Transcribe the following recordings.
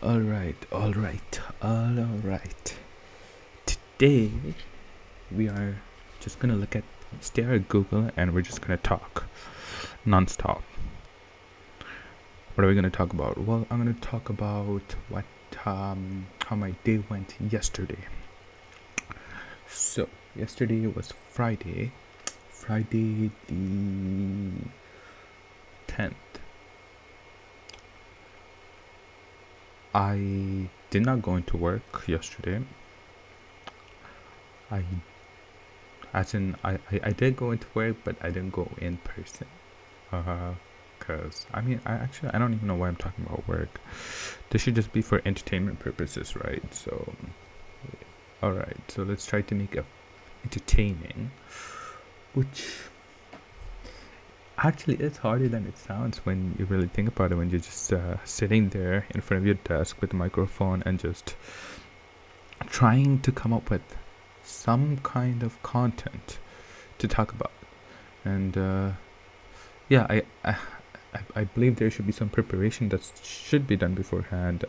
All right. Today we are just gonna stare at Google, and we're just gonna talk non-stop. What are we gonna talk about? Well, I'm gonna talk about how my day went yesterday. So yesterday was Friday the 10th. I did not go into work yesterday. I I did go into work, but I didn't go in person. Cause I don't even know why I'm talking about work. This should just be for entertainment purposes, right? So, alright, so let's try to make it entertaining, which actually is harder than it sounds when you really think about it, when you're just sitting there in front of your desk with a microphone and just trying to come up with some kind of content to talk about. And yeah, I believe there should be some preparation that should be done beforehand.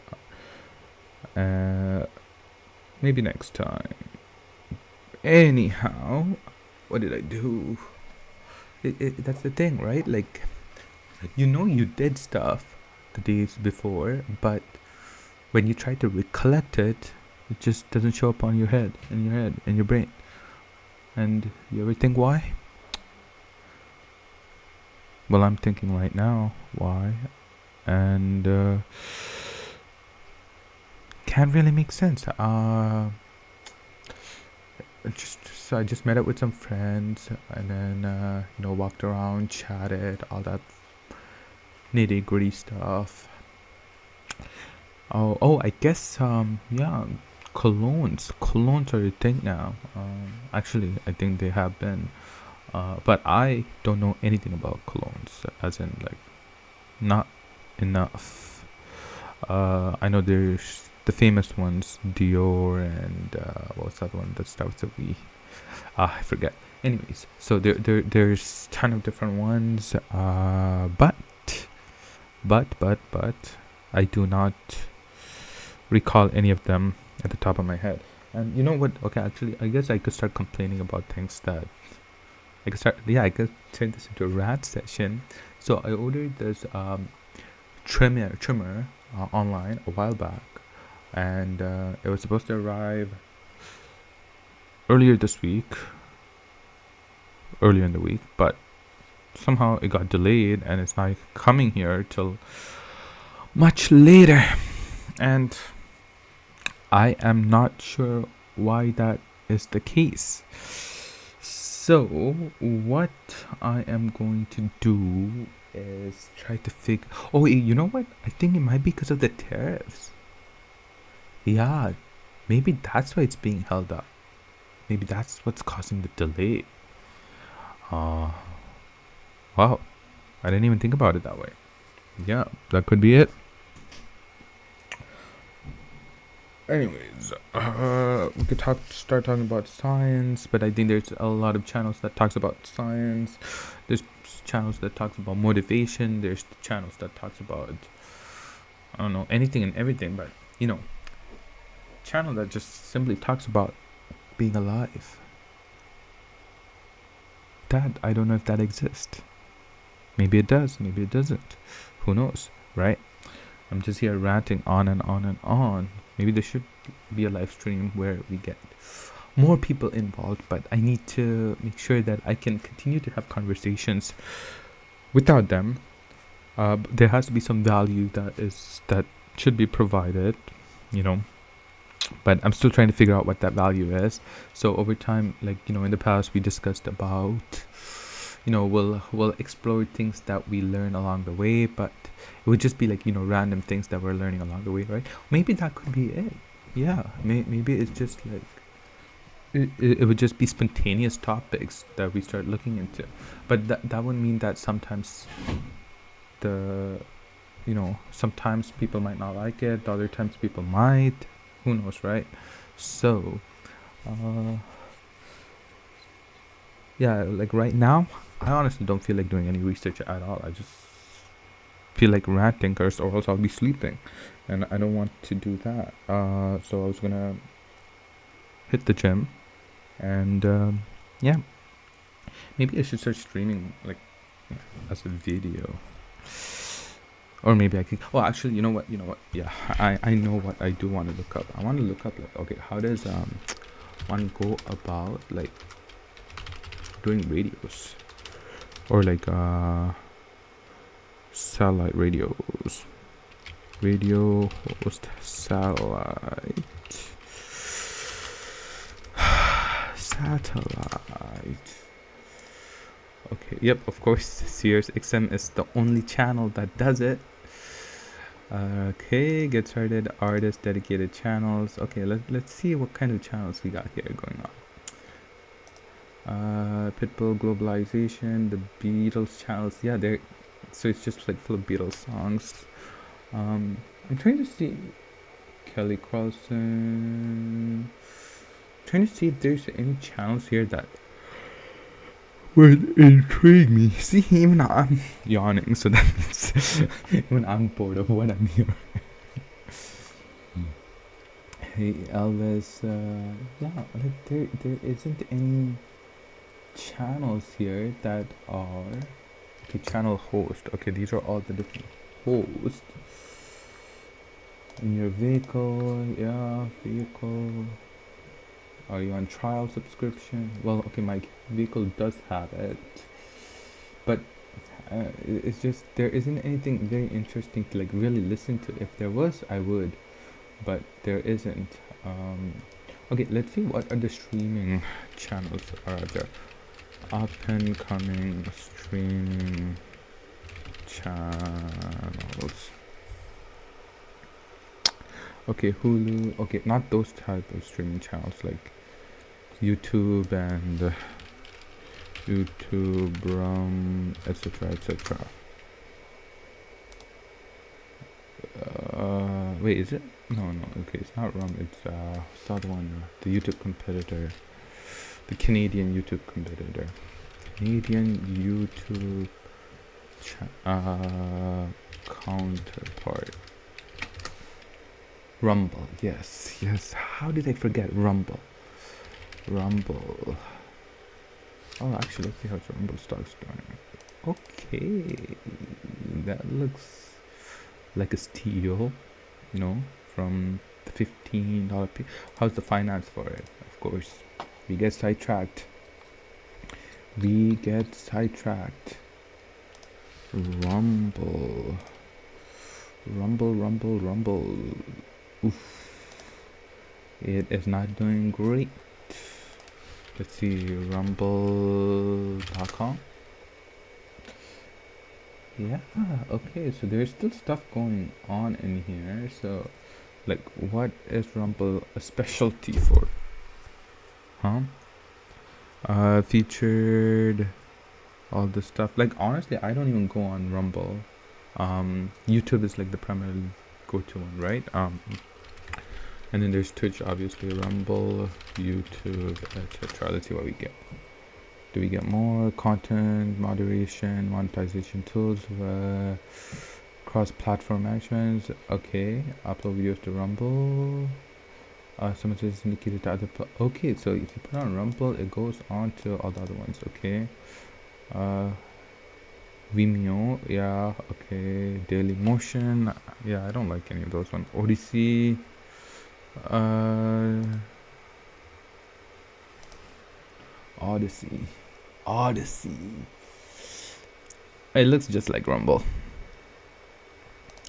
Maybe next time. Anyhow, what did I do? That's the thing, right? Like, you did stuff the days before, but when you try to recollect it, it just doesn't show up on your head, in your brain. And you ever think why? Well, I'm thinking right now why, and can't really make sense. So I just met up with some friends, and then walked around, chatted, all that nitty gritty stuff. Oh, I guess yeah, colognes are a thing now. Actually, I think they have been, but I don't know anything about colognes, as in like not enough. I know there's the famous ones, Dior, and what's that one that starts with V? I forget. Anyways, so there's ton of different ones. But I do not recall any of them at the top of my head. And you know what? Okay, actually, I guess I could start complaining about things that I could turn this into a rant session. So I ordered this trimmer online a while back, and it was supposed to arrive earlier in the week, but somehow it got delayed, and it's not coming here till much later. And I am not sure why that is the case. So what I am going to do is try to figure. Oh, you know what? I think it might be because of the tariffs. Yeah, maybe that's why it's being held up. Maybe that's what's causing the delay. Wow, I didn't even think about it that way. Yeah, that could be it. Anyways, we could start talking about science, but I think there's a lot of channels that talks about science. There's channels that talks about motivation. There's channels that talks about, I don't know, anything and everything. But channel that just simply talks about being alive. That I don't know if that exists. Maybe it does. Maybe it doesn't. Who knows, right? I'm just here ranting on and on and on. Maybe there should be a live stream where we get more people involved, but I need to make sure that I can continue to have conversations without them. There has to be some value that should be provided, but I'm still trying to figure out what that value is. So over time, in the past we discussed about, we'll explore things that we learn along the way, but it would just be random things that we're learning along the way, right? Maybe that could be it. Yeah, maybe it's just it would just be spontaneous topics that we start looking into, but that would mean that sometimes sometimes people might not like it, other times people might, who knows, right? So yeah, right now I honestly don't feel like doing any research at all. I just feel like ranting, or else I'll be sleeping, and I don't want to do that. So I was gonna hit the gym, and yeah, maybe I should start streaming like as a video, or maybe I could. Oh, actually, you know what? Yeah, I know what I do want to look up. I want to look up like, okay, how does one go about like doing radios, or like satellite radios, radio host satellite satellite. Okay, yep, of course, Sirius XM is the only channel that does it. Okay, get started, artist, dedicated channels. Okay, let's see what kind of channels we got here going on. Pitbull, globalization, the Beatles channels. Yeah, they're, so it's just like full of Beatles songs. I'm trying to see Kelly Clarkson. Trying to see if there's any channels here that would intrigue me. See, even I'm yawning, so that means even I'm bored of what I'm hearing. Hey Elvis, yeah, like there isn't any channels here that are okay. Channel host. Okay, these are all the different hosts in your vehicle. Yeah, vehicle. Are you on trial subscription? Well, okay, my vehicle does have it, but it's just there isn't anything very interesting to like really listen to. If there was, I would, but there isn't. Okay, let's see what other streaming channels are there. Up and coming streaming channels. Okay, Hulu. Okay, not those type of streaming channels like YouTube and YouTube, etc., etc. Wait, is it? No. Okay, it's not Rum. It's what's the other one? The YouTube competitor, the Canadian YouTube competitor, Canadian YouTube counterpart. Rumble. Yes. How did I forget Rumble? Oh, actually, let's see how Rumble starts doing. Okay, that looks like a steal, from the $15. How's the finance for it? Of course, we get sidetracked. Rumble. Oof. It is not doing great. Let's see, rumble.com. Yeah, okay, so there's still stuff going on in here. So, like, what is Rumble a specialty for? Featured all the stuff. Like, honestly, I don't even go on Rumble. YouTube is like the primary go-to one, right? And then there's Twitch, obviously, Rumble, YouTube, etc. Let's see what we get. Do we get more content moderation, monetization tools, cross-platform management? Okay, upload videos to Rumble. Someone says it's indicated to other. Okay, so if you put on Rumble, it goes on to all the other ones. Okay. Vimeo, yeah. Okay. Daily Motion, yeah. I don't like any of those ones. Odyssey. Odyssey. It looks just like Rumble.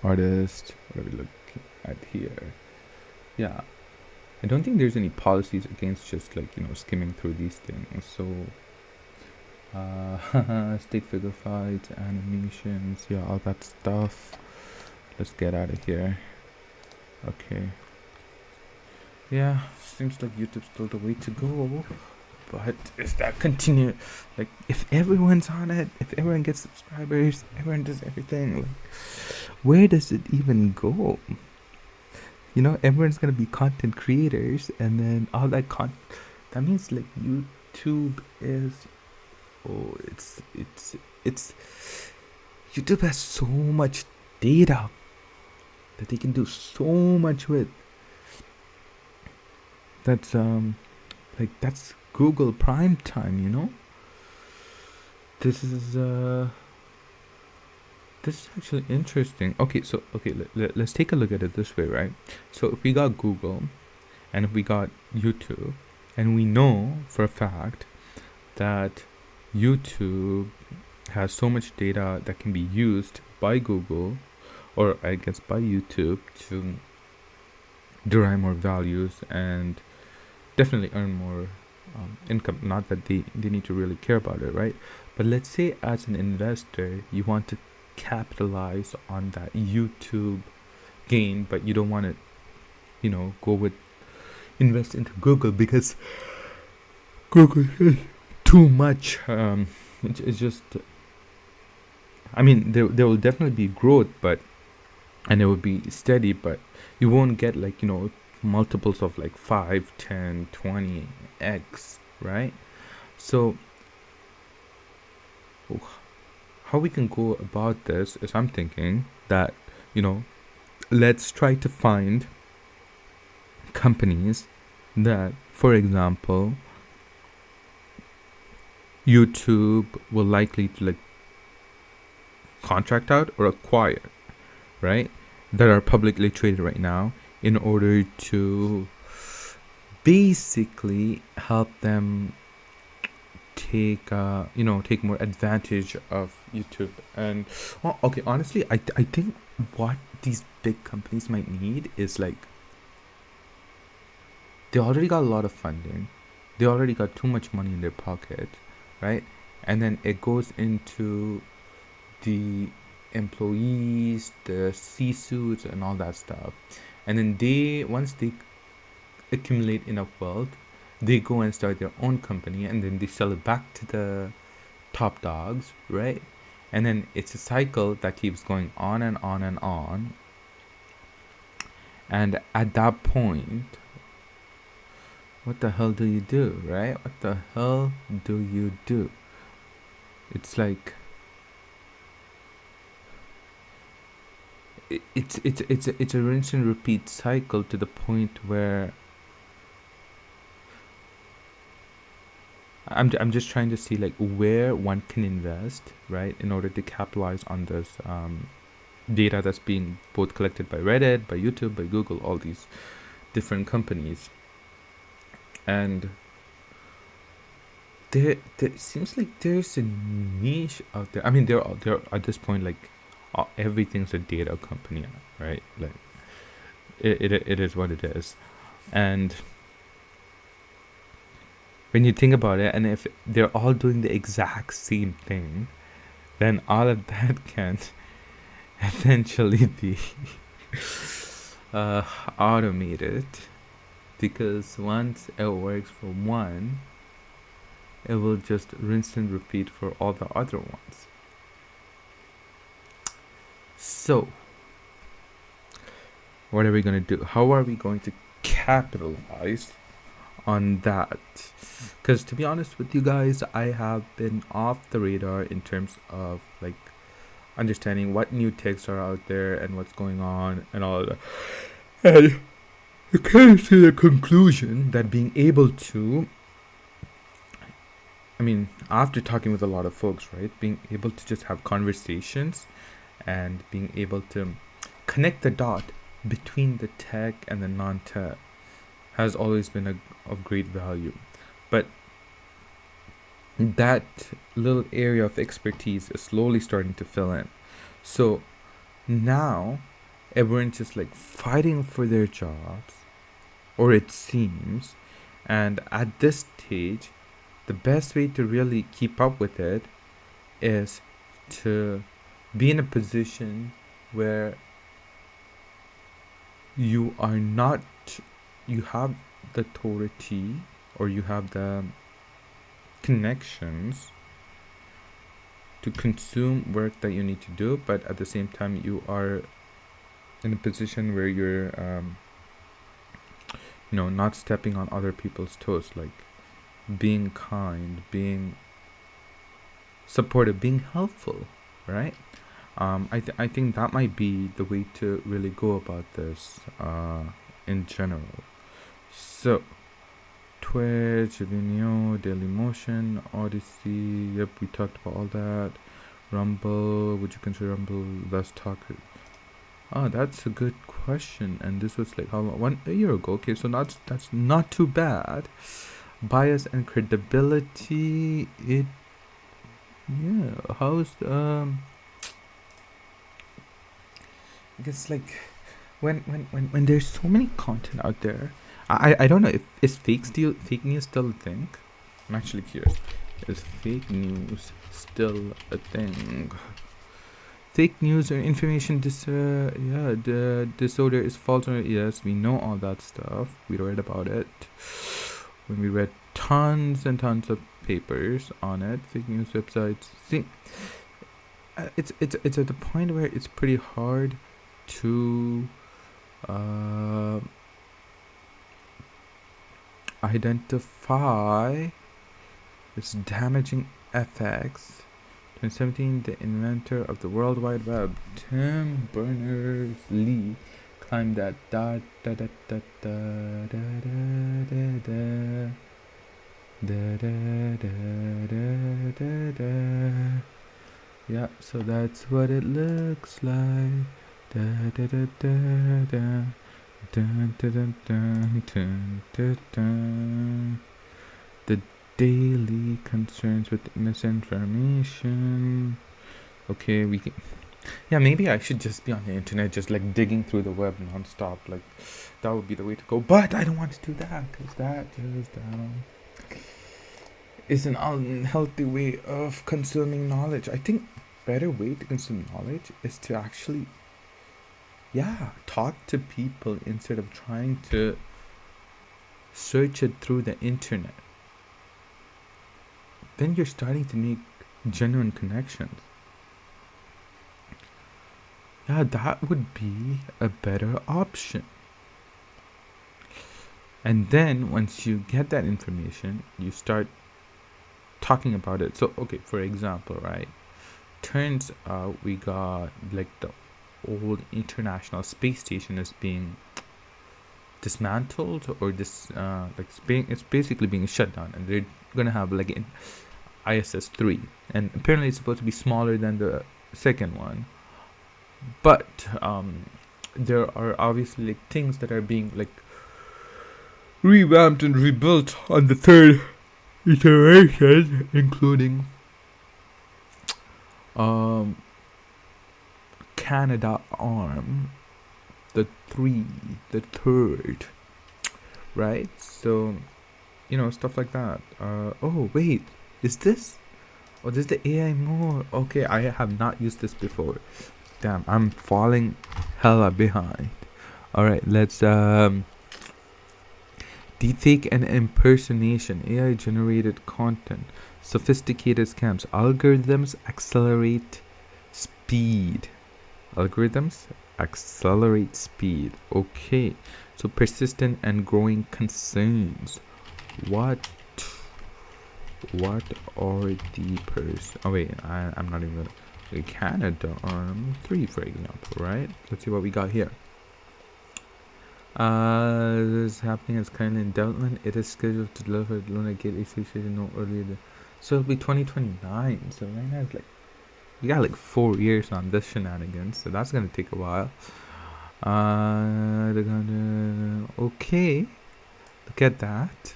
Artist. What are we looking at here? Yeah. I don't think there's any policies against just like, skimming through these things. So, stick figure fights, animations, yeah, all that stuff. Let's get out of here. Okay. Yeah, seems like YouTube's still the way to go. But is that continue? Like, if everyone's on it, if everyone gets subscribers, everyone does everything, like, where does it even go? Everyone's gonna be content creators, and then all that that means like YouTube is, it's YouTube has so much data that they can do so much with. That's that's Google Prime Time, you know. This is actually interesting. Okay, so let's take a look at it this way, right? So if we got Google and if we got YouTube, and we know for a fact that YouTube has so much data that can be used by Google, or I guess by YouTube, to derive more values and definitely earn more income. Not that they need to really care about it, right? But let's say as an investor, you want to capitalize on that YouTube gain, but you don't want to, go with invest into Google because Google is too much. It's just, I mean, there will definitely be growth, and it will be steady, but you won't get multiples of 5, 10, 20x, right? So how we can go about this is, I'm thinking that let's try to find companies that, for example, YouTube will likely to contract out or acquire, right, that are publicly traded right now, in order to basically help them take more advantage of YouTube. And okay, honestly, I think what these big companies might need is they already got a lot of funding, they already got too much money in their pocket, right? And then it goes into the employees, the C-suits, and all that stuff. And then once they accumulate enough wealth, they go and start their own company, and then they sell it back to the top dogs, right? And then it's a cycle that keeps going on and on and on. And at that point, what the hell do you do, right? What the hell do you do? It's it's a rinse and repeat cycle, to the point where I'm just trying to see where one can invest, right, in order to capitalize on this data that's being both collected by Reddit, by YouTube, by Google, all these different companies. And there seems like there's a niche out there. I mean, there at this point, everything's a data company, right? It is what it is. And when you think about it, and if they're all doing the exact same thing, then all of that can eventually be automated, because once it works for one, it will just rinse and repeat for all the other ones. So what are we going to do? How are we going to capitalize on that? Because to be honest with you guys, I have been off the radar in terms of understanding what new techs are out there and what's going on and all that. And I came to the conclusion that being able to, I mean, after talking with a lot of folks, right, being able to just have conversations and being able to connect the dot between the tech and the non-tech has always been of great value. But that little area of expertise is slowly starting to fill in. So now everyone's just fighting for their jobs, or it seems. And at this stage, the best way to really keep up with it is to be in a position where you have the authority, or you have the connections to consume work that you need to do, but at the same time you are in a position where you're not stepping on other people's toes, being kind, being supportive, being helpful, right? I think that might be the way to really go about this in general. So, Twitch, Vimeo, Dailymotion, Odyssey. Yep, we talked about all that. Rumble, would you consider Rumble? Let's talk. Oh, that's a good question. And this was like how long? A year ago. Okay, so that's not too bad. Bias and credibility. How's I guess like when there's so many content out there, I don't know if is fake news still a thing. I'm actually curious. Is fake news still a thing? Fake news or information the disorder is false or yes, we know all that stuff. We read about it when we read tons and tons of papers on it. Fake news websites. See, it's at the point where it's pretty hard to identify its damaging effects. 2017, the inventor of the World Wide Web, Tim Berners-Lee, claimed that yeah, so that's what it looks like. The daily concerns with misinformation. Okay, we can. Yeah, maybe I should just be on the internet, just like digging through the web non-stop. Like, that would be the way to go. But I don't want to do that because that just is an unhealthy way of consuming knowledge. I think better way to consume knowledge is to actually, talk to people instead of trying to search it through the internet. Then you're starting to make genuine connections. Yeah, that would be a better option. And then once you get that information, you start talking about it. So, okay, for example, right? Turns out we got like the old International Space Station is being dismantled, or this it's basically being shut down, and they're gonna have like an ISS 3, and apparently it's supposed to be smaller than the second one, but there are obviously like things that are being like revamped and rebuilt on the third iteration, including Canadarm, the third, right? So, stuff like that. Oh wait, is this? Oh, this is the AI mode. Okay, I have not used this before. Damn, I'm falling hella behind. All right, let's deepfake and impersonation, AI generated content, sophisticated scams, algorithms accelerate speed. Okay, so persistent and growing concerns. What are the oh wait, I'm not even Canadarm 3, for example, right? Let's see what we got here. This is happening as currently in development. It is scheduled to deliver at Lunar Gate Station no earlier than, so it'll be 2029. So right now it's like we got like 4 years on this shenanigans, so that's gonna take a while. Okay, look at that.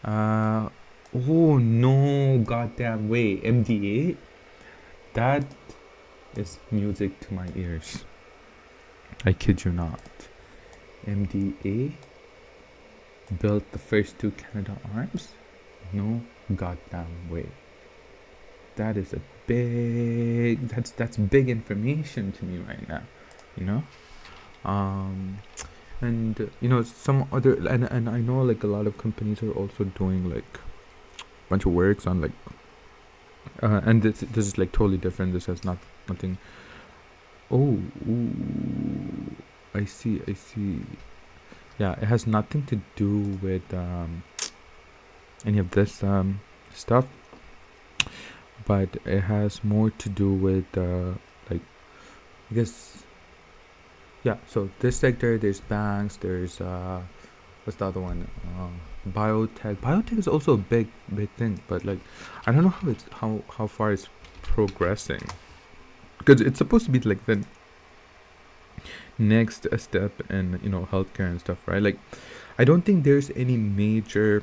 Oh no, goddamn way, MD8. That is music to my ears. I kid you not. MDA built the first 2 Canadarms? No goddamn way. That is a big, that's big information to me right now, and some other, and I know like a lot of companies are also doing like a bunch of works on like and this is like totally different. This has nothing. Oh, ooh, I see. Yeah, it has nothing to do with any of this stuff, but it has more to do with like Because yeah, so this sector, there's banks, there's what's the other one? Biotech. Biotech is also a big thing, but like I don't know how far it's progressing, because it's supposed to be like the next step in healthcare and stuff, right? Like I don't think there's any major.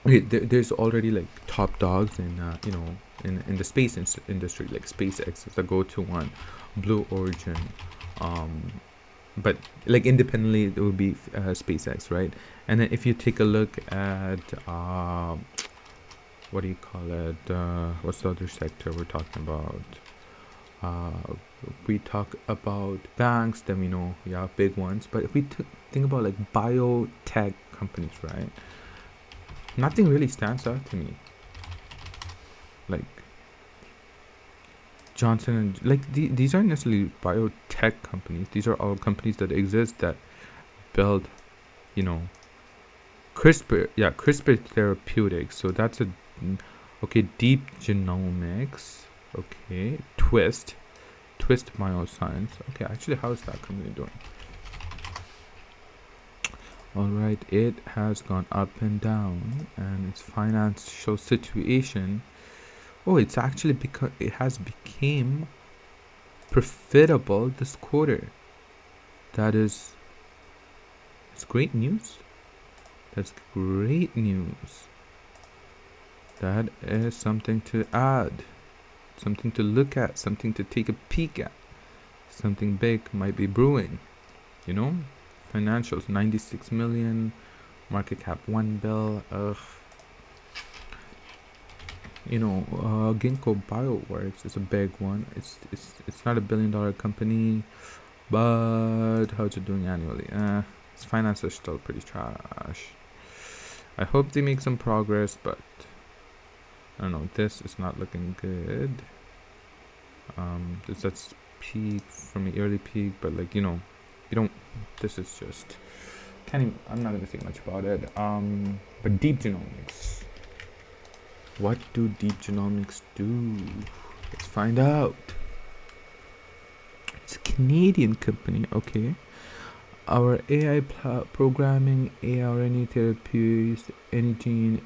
Okay, there's already like top dogs in in the space industry, like SpaceX is the go-to one, Blue Origin, um but like independently it would be SpaceX, right? And then if you take a look at what do you call it, what's the other sector we're talking about? We talk about banks, then we know, yeah, big ones. But if we think about like biotech companies, right, nothing really stands out to me. Like Johnson and like these aren't necessarily biotech companies. These are all companies that exist that build, you know, CRISPR Therapeutics. So that's a okay. Deep Genomics. Okay, Twist Bioscience. Okay, actually, how is that company doing? All right, it has gone up and down, and its financial situation. Oh, it's actually because it has became profitable this quarter. It's great news. That's great news. That is something to add, something to look at, something to take a peek at. Something big might be brewing, you know? Financials 96 million, market cap 1 bill. Ginkgo Bioworks is a big one. It's not a $1 billion company, but how's it doing annually? Its finances are still pretty trash. I hope they make some progress, but I don't know. This is not looking good. That's peak from the early peak, but like you don't. This is just can't even. I'm not gonna say much about it. But Deep Genomics. What do Deep Genomics do? Let's find out. It's a Canadian company. Okay. Our AI programming, ARNA therapies, any gene,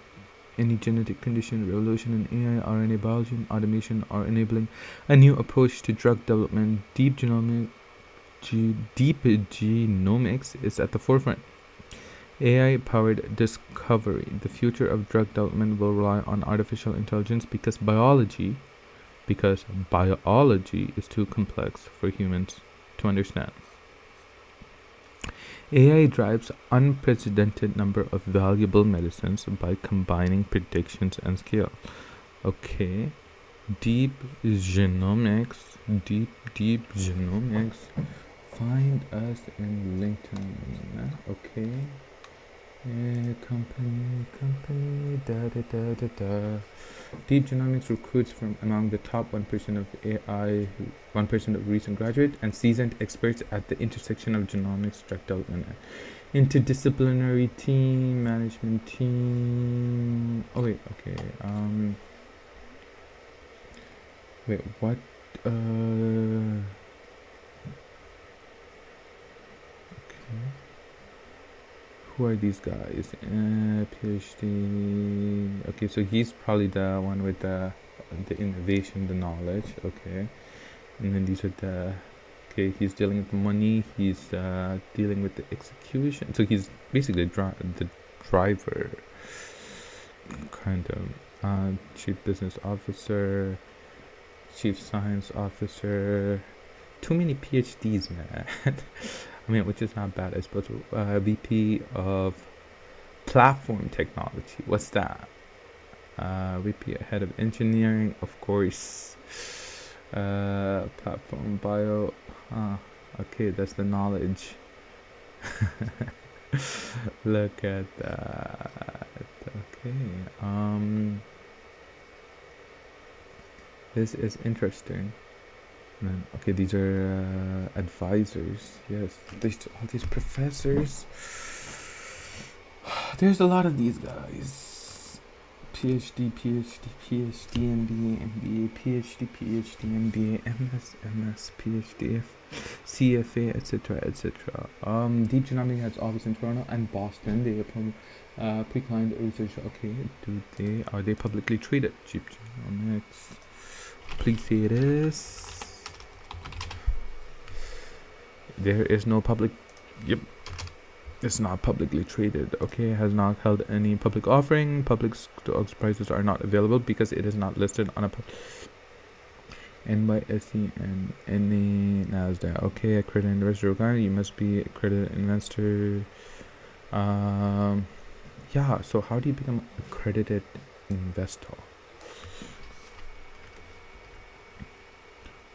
any genetic condition, revolution in AI, RNA biology, and automation are enabling a new approach to drug development. Deep genomics is at the forefront. AI-powered discovery. The future of drug development will rely on artificial intelligence because biology is too complex for humans to understand. AI drives unprecedented number of valuable medicines by combining predictions and scale. Okay. Deep genomics. Find us in LinkedIn. Okay. Company. Deep Genomics recruits from among the top 1% of AI, 1% of recent graduate and seasoned experts at the intersection of genomics, drug development, interdisciplinary team, management team. Oh wait, okay. Wait, what? Okay. Who are these guys? PhD. Okay, so he's probably the one with the innovation, the knowledge. Okay, and then these are the. Okay, he's dealing with the money. He's dealing with the execution. So he's basically the driver, kind of. Chief business officer, chief science officer. Too many PhDs, man. I mean, which is not bad, I suppose. VP of platform technology. What's that? VP head of engineering, of course. Platform bio. Okay, that's the knowledge. Look at that. Okay. This is interesting. Man, okay, these are advisors. Yes, all these professors. There's a lot of these guys. PhD, PhD, PhD, MBA, MBA, PhD, PhD, MBA, MS, MS, PhD, CFA, etc., etc. Deep Genomics has office in Toronto and Boston. They are pre-client research. Okay, are they publicly traded? Deep Genomics. Please say it is. There is no public. Yep. It's not publicly traded. Okay, has not held any public offering. Public stocks prices are not available because it is not listed on a NYSE and any Nasdaq. Okay, accredited investor requirement. You must be accredited investor. Yeah. So how do you become accredited investor?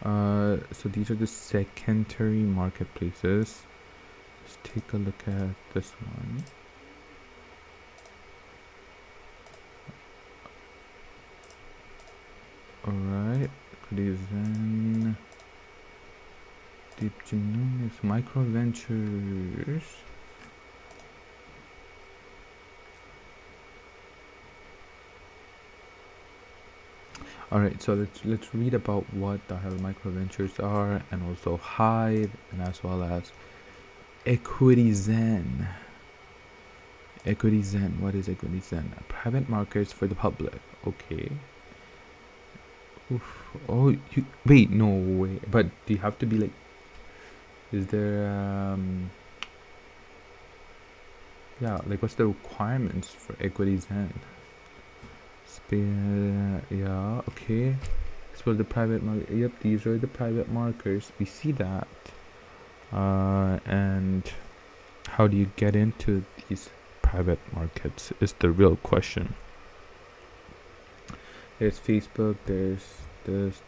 So these are the secondary marketplaces. Let's take a look at this one. Alright, Zen, Deep Genomics, Micro Ventures. Alright, so let's read about what the hell Micro Ventures are, and also Hive, and as well as EquityZen. EquityZen, what is EquityZen? Private markets for the public. Okay. Oof. Oh, wait, no way. But do you have to be like? Is there yeah, like what's the requirements for EquityZen? Yeah, okay. So the private market. Yep, these are the private markers. We see that. And how do you get into these private markets is the real question. There's Facebook, there's this,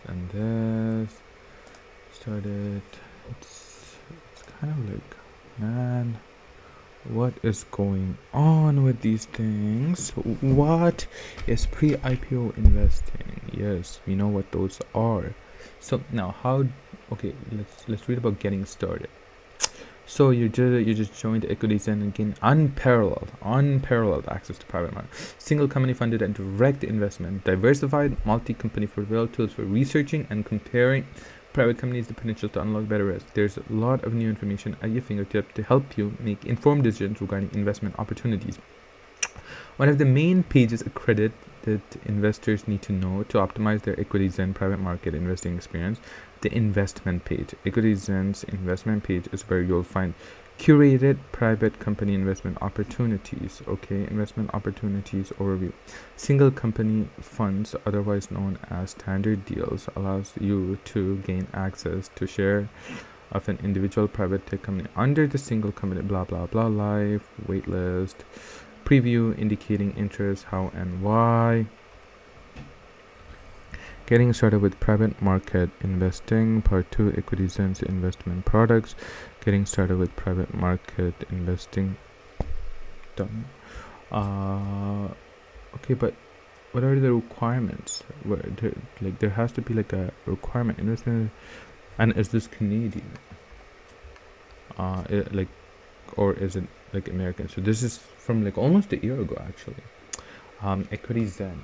and this. Started. It's kind of like, man, what is going on with these things? What is pre-IPO investing? Yes, we know what those are. So now, okay, let's read about getting started. So you just joined EquityZen and gain unparalleled access to private market, single company funded and direct investment, diversified multi-company portfolio tools for researching and comparing private companies, the potential to unlock better risk. There's a lot of new information at your fingertip to help you make informed decisions regarding investment opportunities. One of the main pages accredited investors need to know to optimize their EquityZen private market investing experience, the investment page. EquityZen's investment page is where you'll find curated private company investment opportunities. Okay, investment opportunities overview. Single company funds, otherwise known as standard deals, allows you to gain access to share of an individual private tech company under the single company blah blah blah life waitlist. Preview indicating interest, how and why. Getting started with private market investing, part 2, EquityZen's investment products. Getting started with private market investing. Done. Okay, but what are the requirements? There has to be like a requirement investment, and is this Canadian? Or is it like American? So this is from like almost a year ago actually. EquityZen.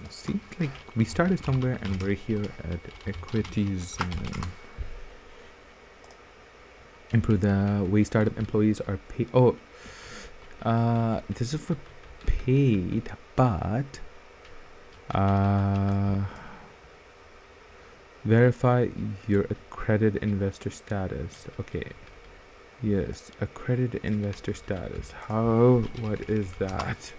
See, like we started somewhere and we're here at EquityZen. Improve the way startup employees are paid. Oh, this is for paid, but verify your accredited investor status. Okay. Yes, accredited investor status. What is that?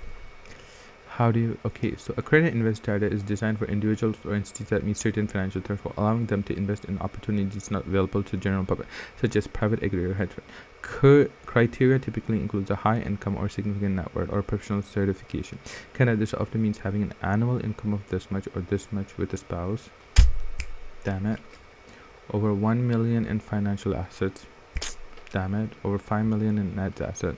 How do you, okay, so accredited investor data is designed for individuals or entities that meet certain financial thresholds, allowing them to invest in opportunities not available to the general public, such as private equity or hedge fund. Criteria typically includes a high income or significant net worth or professional certification. Canada, this often means having an annual income of this much or this much with a spouse. Damn it. Over 1 million in financial assets. Damn it. Over 5 million in net asset.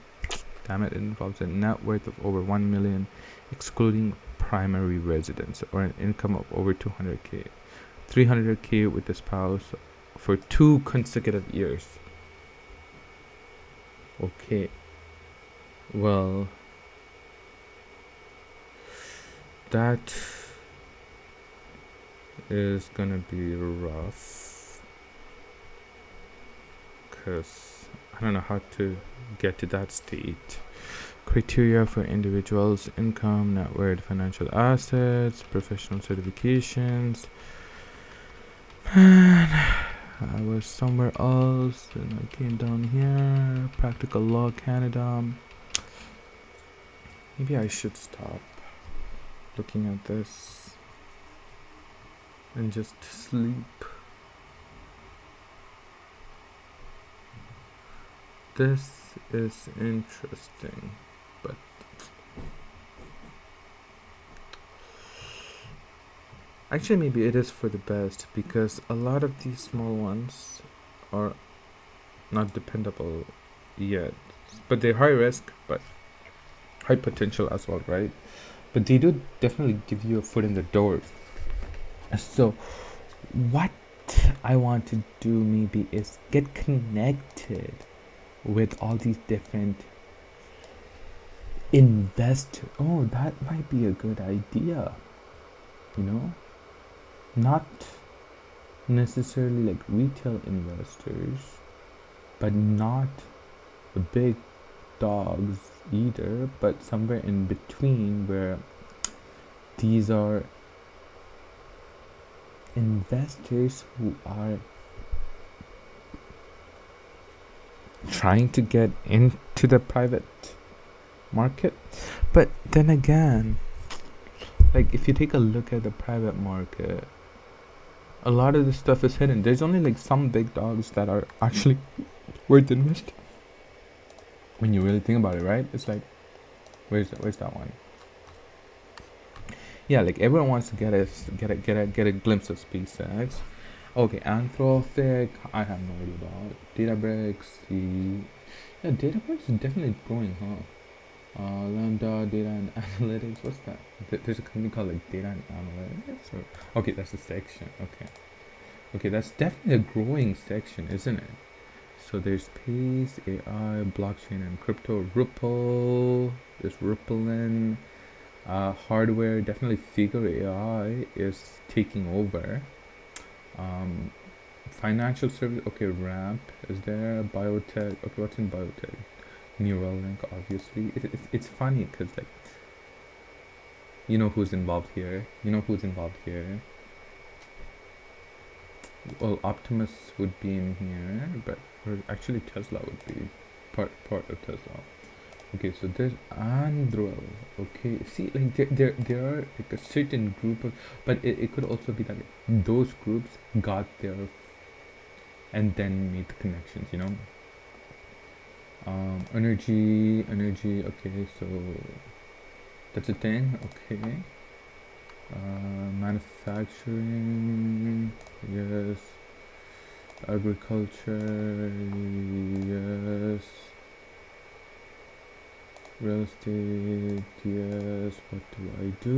Damn it. It involves a net worth of over 1 million excluding primary residence, or an income of over 200k, 300k with the spouse for 2 consecutive years. Okay, well, that is gonna be rough, because I don't know how to get to that state. Criteria for individuals: income, net worth, financial assets, professional certifications. Man, I was somewhere else and I came down here. Practical law, Canada. Maybe I should stop looking at this and just sleep. This is interesting, but actually maybe it is for the best, because a lot of these small ones are not dependable yet, but they're high risk but high potential as well, right? But they do definitely give you a foot in the door. So what I want to do maybe is get connected with all these different investors. Oh, that might be a good idea, you know, not necessarily like retail investors, but not the big dogs either, but somewhere in between, where these are investors who are trying to get into the private market. But then again, like if you take a look at the private market, a lot of this stuff is hidden. There's only like some big dogs that are actually worth investing. When you really think about it, right? It's like, where's that one? Yeah, like everyone wants to get a glimpse of SpaceX. Okay, Anthropic, I have no idea about. Databricks, yeah, Databricks is definitely growing, huh? Lambda, data and analytics. What's that? There's a company called like data and analytics. Okay, that's a section. Okay, that's definitely a growing section, isn't it? So there's Pace, AI, blockchain, and crypto. Ripple. There's Ripplein. Hardware, definitely Figure AI is taking over. Financial service, okay, Ramp is there. Biotech, okay, what's in biotech? Neuralink, obviously. It's funny because like, you know who's involved here. Well, Optimus would be in here, but actually Tesla would be part of Tesla. Okay, so there's Anduril. Okay, see, like there are like a certain group of, but it could also be that those groups got there and then made the connections, you know. Energy. Okay, so that's a thing. Okay. Manufacturing. Yes. Agriculture. Yes. Real estate, yes. What do I do?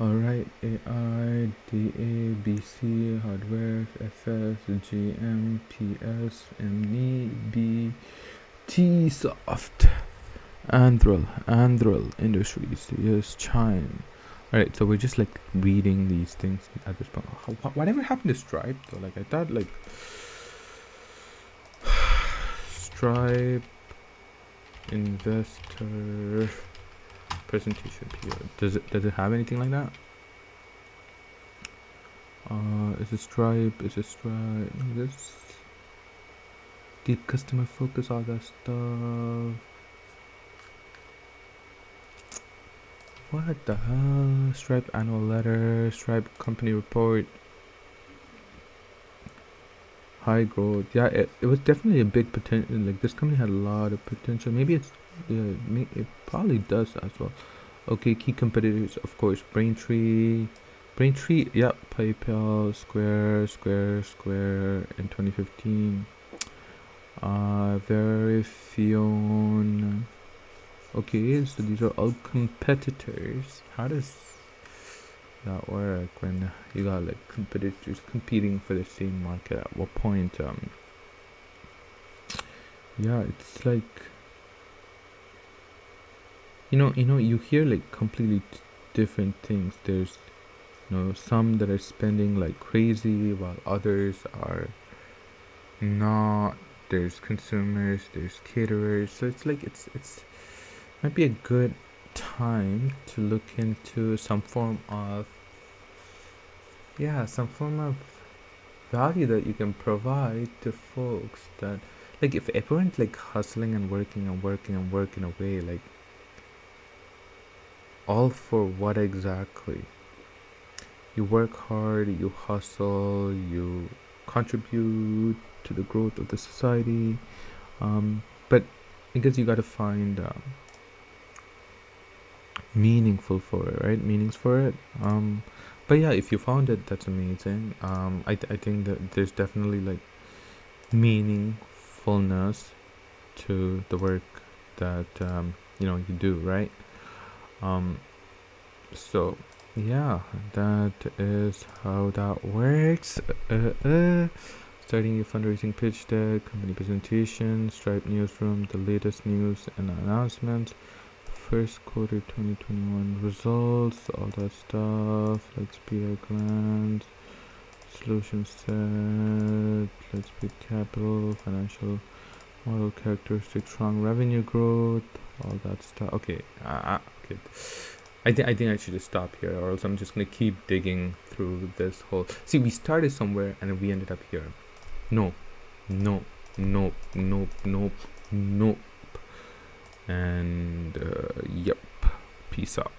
Alright, AI, DA, BC, hardware, FS, GM, PS, ME, B, T, soft. Anduril Industries, yes, Chime. Alright, so we're just like reading these things at this point. Whatever happened to Stripe though? Like I thought like Stripe investor presentation period. Does it have anything like that? Is it Stripe? This deep customer focus, all that stuff. What the hell? Stripe annual letter, Stripe company report. High growth. Yeah, it was definitely a big potential. Like this company had a lot of potential. Maybe it's, yeah, it probably does as well. Okay, key competitors, of course, Braintree, yeah, PayPal, Square in 2015. Verifone. Okay, so these are all competitors. How does that work when you got like competitors competing for the same market? At what point? Yeah, it's like you hear like completely different things. There's some that are spending like crazy while others are not. There's consumers, there's caterers, so it's like it's might be a good time to look into some form of value that you can provide to folks. That like if everyone's like hustling and working away, like all for what exactly? You work hard, you hustle, you contribute to the growth of the society, but I guess you got to find meaningful for it, right? Meanings for it. But yeah, if you found it, that's amazing. I think that there's definitely like meaningfulness to the work that you do, right? So yeah, that is how that works. Starting a fundraising pitch deck, company presentation, Stripe newsroom, the latest news and announcements, first quarter 2021 results, all that stuff. Let's be a grant, solution set, let's be capital, financial model characteristics, strong revenue growth, all that stuff. Okay, okay. I think I should just stop here, or else I'm just gonna keep digging through this whole. See, we started somewhere and we ended up here. No, no, nope, nope, nope, nope. And yep. Peace out.